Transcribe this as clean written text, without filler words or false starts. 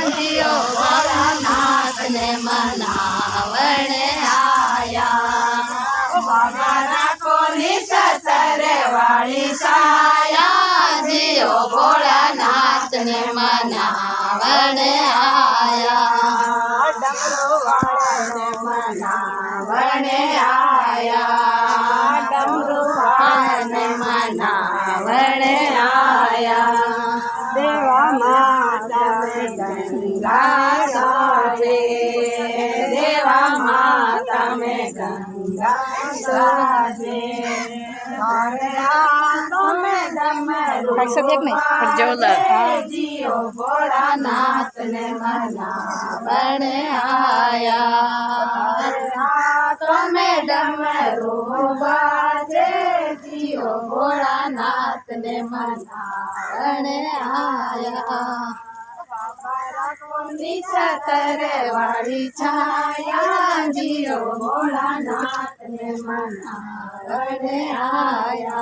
જીઓ ભોળાનાથ ને મનાવણે આયા બાબા રાખો નિસતરે વાળી છાયા જીઓ ભોળાનાથ ને મનાવણે આયા ડમરો વાળાને મનાવણે આયા ડમરો વાળાને મનાવણે આયા દેવા માતા में गंगा सारे देवा माता में गंगा सारे जियो भोलानाथ ने मनावणे आया तुम्हें डमरू बाजे जियो भोलानाथ ने मनावणे आया निसतरे वाली छाया जियो भोलानाथ ने मनावणे आया।